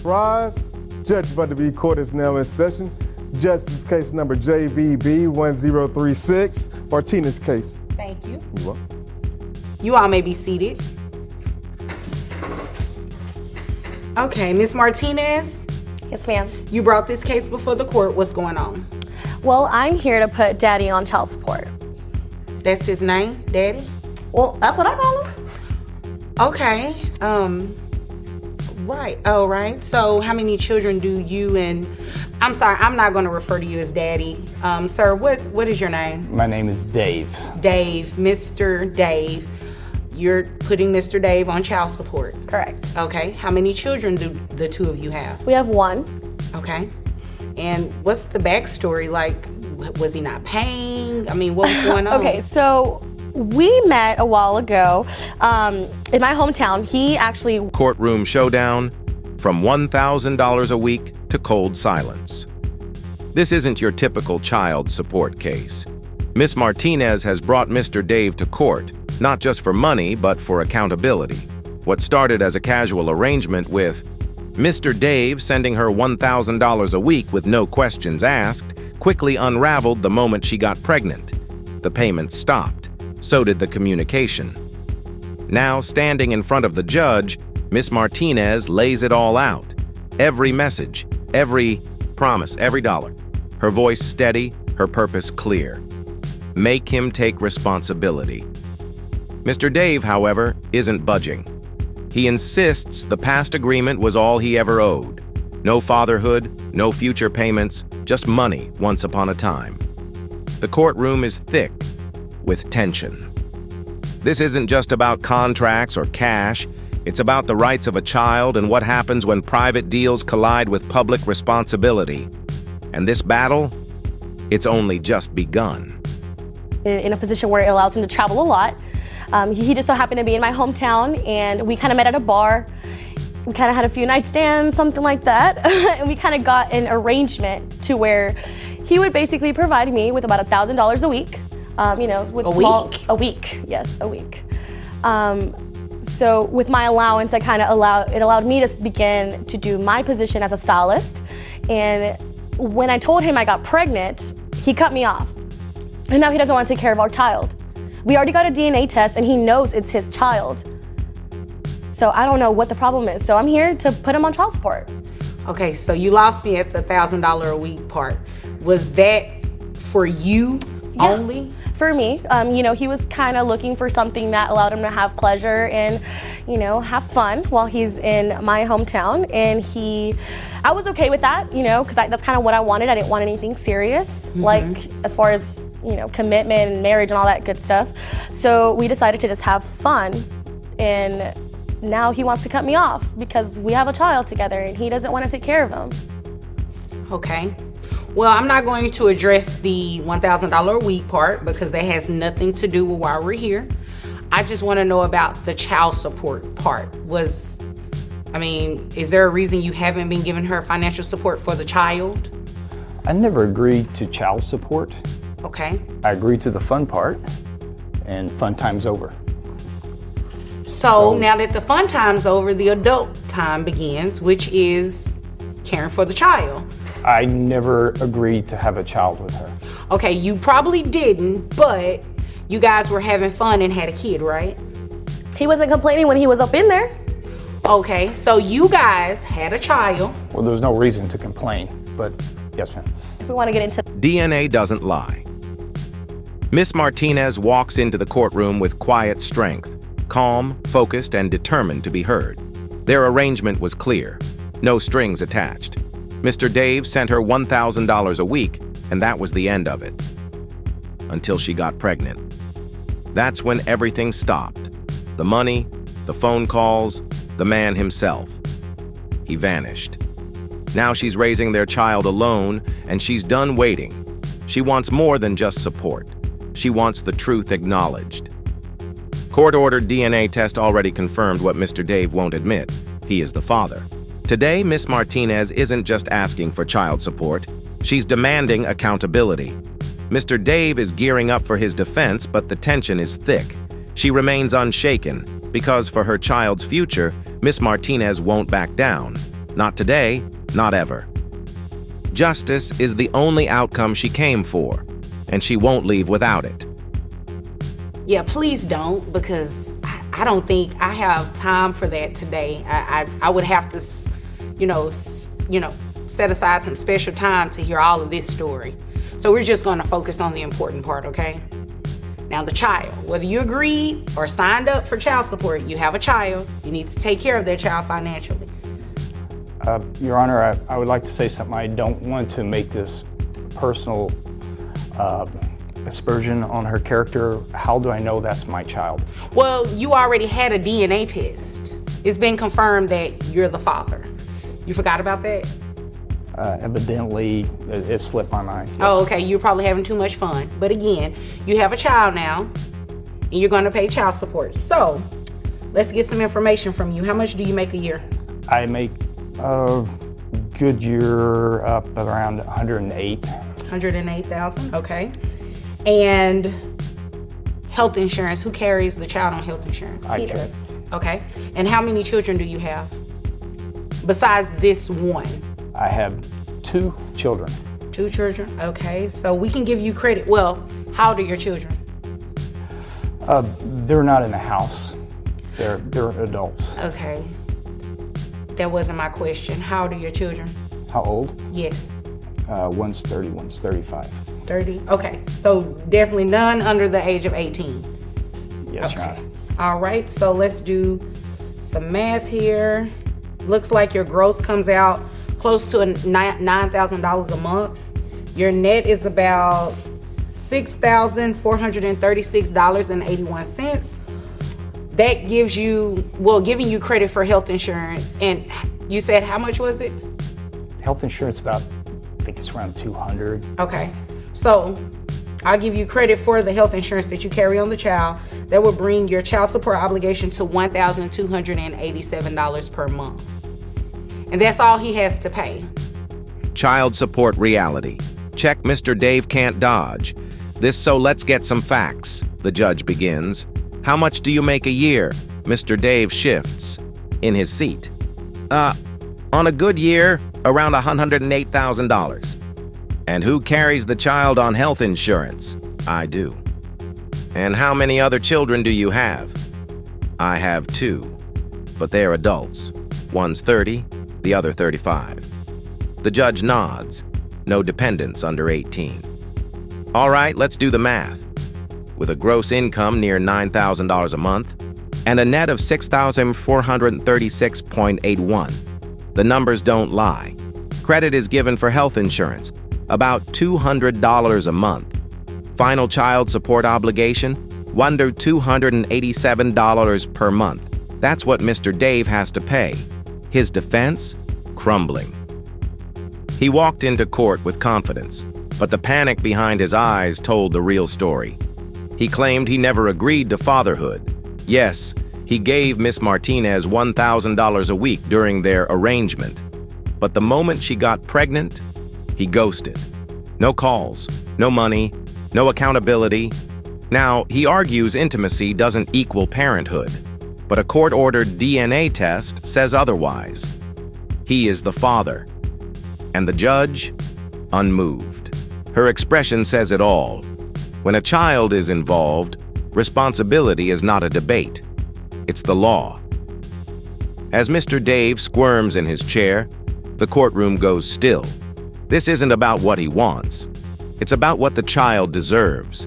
Rise. Judge Vanderbeat Court is now in session. Judge, this is case number JVB 1036, Martinez case. Thank you. You're welcome. You all may be seated. Okay, Ms. Martinez, Yes, ma'am. you brought this case before the court. What's going on? Well, I'm here to put Daddy on child support. That's his name, Daddy? Well, that's what I call him. Okay, right, all right. So how many children do you and, I'm sorry, I'm not gonna refer to you as Daddy. Sir, what is your name? My name is Dave. Dave, Mr. Dave. You're putting Mr. Dave on child support. Correct. Okay, how many children do the two of you have? We have one. Okay, and what's the backstory? Like, was he not paying? I mean, what was going on? Okay, so we met a while ago in my hometown. He actually... Courtroom showdown, from $1,000 a week to cold silence. This isn't your typical child support case. Miss Martinez has brought Mr. Dave to court, not just for money, but for accountability. What started as a casual arrangement with Mr. Dave sending her $1,000 a week with no questions asked quickly unraveled the moment she got pregnant. The payments stopped. So did the communication. Now, standing in front of the judge, Miss Martinez lays it all out. Every message, every promise, every dollar. Her voice steady, her purpose clear. Make him take responsibility. Mr. Dave, however, isn't budging. He insists the past agreement was all he ever owed. No fatherhood, no future payments, just money once upon a time. The courtroom is thick with tension. This isn't just about contracts or cash. It's about the rights of a child and what happens when private deals collide with public responsibility. And this battle, it's only just begun. In a position where it allows him to travel a lot. He just so happened to be in my hometown, and we kind of met at a bar. We kind of had a few night stands, something like that. And we kind of got an arrangement to where he would basically provide me with about $1,000 a week. With a week, yes, a week. So with my allowance, it allowed me to begin to do my position as a stylist. And when I told him I got pregnant, he cut me off. And now he doesn't want to take care of our child. We already got a DNA test and he knows it's his child. So I don't know what the problem is. So I'm here to put him on child support. Okay, so you lost me at the $1,000 a week part. Was that for you only? For me, he was kind of looking for something that allowed him to have pleasure and, have fun while he's in my hometown. And I was okay with that, because that's kind of what I wanted. I didn't want anything serious, like as far as, commitment and marriage and all that good stuff. So we decided to just have fun. And now he wants to cut me off because we have a child together and he doesn't want to take care of him. Okay. Well, I'm not going to address the $1,000 a week part because that has nothing to do with why we're here. I just want to know about the child support part. Is there a reason you haven't been giving her financial support for the child? I never agreed to child support. Okay. I agreed to the fun part, and fun time's over. So now that the fun time's over, the adult time begins, which is caring for the child. I never agreed to have a child with her. Okay, you probably didn't, but you guys were having fun and had a kid, right? He wasn't complaining when he was up in there. Okay, so you guys had a child. Well, there was no reason to complain, but yes, ma'am. If we want to get into DNA doesn't lie. Miss Martinez walks into the courtroom with quiet strength, calm, focused, and determined to be heard. Their arrangement was clear, no strings attached. Mr. Dave sent her $1,000 a week, and that was the end of it. Until she got pregnant. That's when everything stopped. The money, the phone calls, the man himself. He vanished. Now she's raising their child alone, and she's done waiting. She wants more than just support. She wants the truth acknowledged. Court-ordered DNA test already confirmed what Mr. Dave won't admit. He is the father. Today, Miss Martinez isn't just asking for child support. She's demanding accountability. Mr. Dave is gearing up for his defense, but the tension is thick. She remains unshaken because for her child's future, Miss Martinez won't back down. Not today, not ever. Justice is the only outcome she came for, and she won't leave without it. Yeah, please don't, because I don't think I have time for that today. I would have to, set aside some special time to hear all of this story. So we're just going to focus on the important part, okay? Now, the child, whether you agreed or signed up for child support, you have a child. You need to take care of that child financially. Your Honor, I would like to say something. I don't want to make this personal aspersion on her character. How do I know that's my child? Well, you already had a DNA test. It's been confirmed that you're the father. You forgot about that? Evidently, it slipped my mind. Yes. Oh, okay, you're probably having too much fun. But again, you have a child now, and you're gonna pay child support. So, let's get some information from you. How much do you make a year? I make a good year up around 108. 108,000, okay. And health insurance, who carries the child on health insurance? I He can. does. Okay, and how many children do you have? Besides this one? I have 2 children. 2 children, okay. So we can give you credit. Well, how old are your children? They're not in the house. They're adults. Okay. That wasn't my question. How old are your children? How old? Yes. One's 30, one's 35. 30? Okay. So definitely none under the age of 18. Yes, Your Honor. All right. So let's do some math here. Looks like your gross comes out close to $9,000 a month. Your net is about $6,436.81. That gives you, giving you credit for health insurance. And you said how much was it? Health insurance about, I think it's around 200. Okay. So I'll give you credit for the health insurance that you carry on the child. That will bring your child support obligation to $1,287 per month. And that's all he has to pay. Child support reality. Check Mr. Dave can't dodge. So let's get some facts. The judge begins. How much do you make a year? Mr. Dave shifts in his seat. On a good year, around $108,000. And who carries the child on health insurance? I do. And how many other children do you have? I have 2, but they're adults. One's 30, the other 35. The judge nods. No dependents under 18. All right, let's do the math. With a gross income near $9,000 a month and a net of $6,436.81, the numbers don't lie. Credit is given for health insurance, about $200 a month. Final child support obligation, under $287 per month. That's what Mr. Dave has to pay. His defense? Crumbling. He walked into court with confidence, but the panic behind his eyes told the real story. He claimed he never agreed to fatherhood. Yes, he gave Miss Martinez $1,000 a week during their arrangement. But the moment she got pregnant, he ghosted. No calls, no money, no accountability. Now, he argues intimacy doesn't equal parenthood, but a court-ordered DNA test says otherwise. He is the father. And the judge? Unmoved. Her expression says it all. When a child is involved, responsibility is not a debate. It's the law. As Mr. Dave squirms in his chair, the courtroom goes still. This isn't about what he wants. It's about what the child deserves.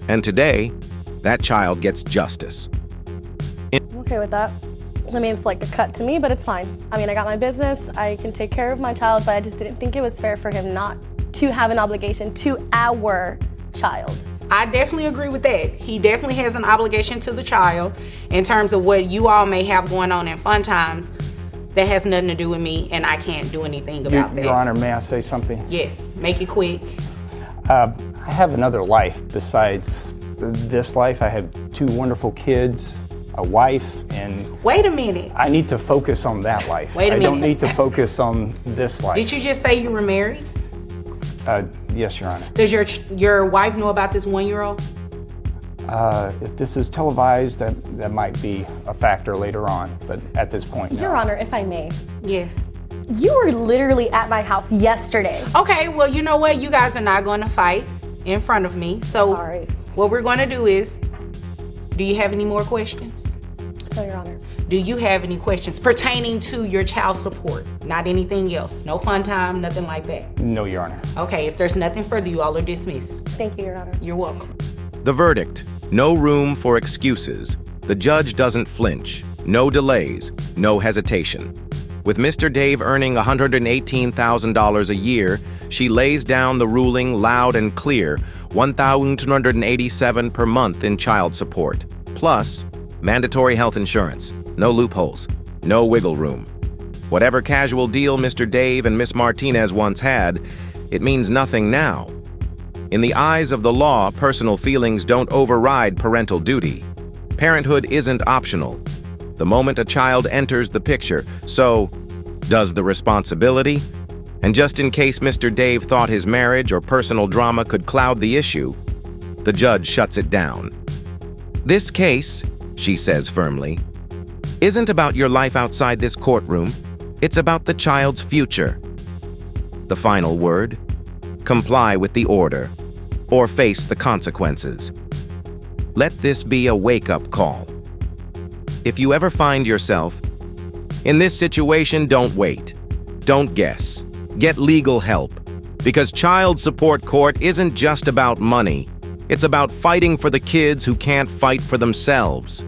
And today, that child gets justice. I'm okay with that. I mean, it's like a cut to me, but it's fine. I mean, I got my business, I can take care of my child, but I just didn't think it was fair for him not to have an obligation to our child. I definitely agree with that. He definitely has an obligation to the child in terms of what you all may have going on in fun times. That has nothing to do with me, and I can't do anything about that. Your Honor, may I say something? Yes, make it quick. I have another life besides this life. I have 2 wonderful kids, a wife, and Wait a minute. I need to focus on that life. Wait a I don't minute. need to focus on this life. Did you just say you were married? Yes, Your Honor. Does your wife know about this 1-year-old? If this is televised, that might be a factor later on, but at this point, no. Your Honor, if I may, Yes. You were literally at my house yesterday. Okay, well, you know what? You guys are not going to fight in front of me. So Sorry. what we're going to do is, do you have any more questions? No, Your Honor. Do you have any questions pertaining to your child support? Not anything else? No fun time, nothing like that? No, Your Honor. Okay, if there's nothing further, you all are dismissed. Thank you, Your Honor. You're welcome. The verdict: no room for excuses. The judge doesn't flinch. No delays, no hesitation. With Mr. Dave earning $118,000 a year, she lays down the ruling loud and clear: $1,287 per month in child support, plus mandatory health insurance. No loopholes, no wiggle room. Whatever casual deal Mr. Dave and Miss Martinez once had, it means nothing now. In the eyes of the law, personal feelings don't override parental duty. Parenthood isn't optional. The moment a child enters the picture, so does the responsibility. And just in case Mr. Dave thought his marriage or personal drama could cloud the issue, the judge shuts it down. This case, she says firmly, isn't about your life outside this courtroom. It's about the child's future. The final word: comply with the order or face the consequences. Let this be a wake-up call. If you ever find yourself in this situation, don't wait. Don't guess. Get legal help. Because child support court isn't just about money. It's about fighting for the kids who can't fight for themselves.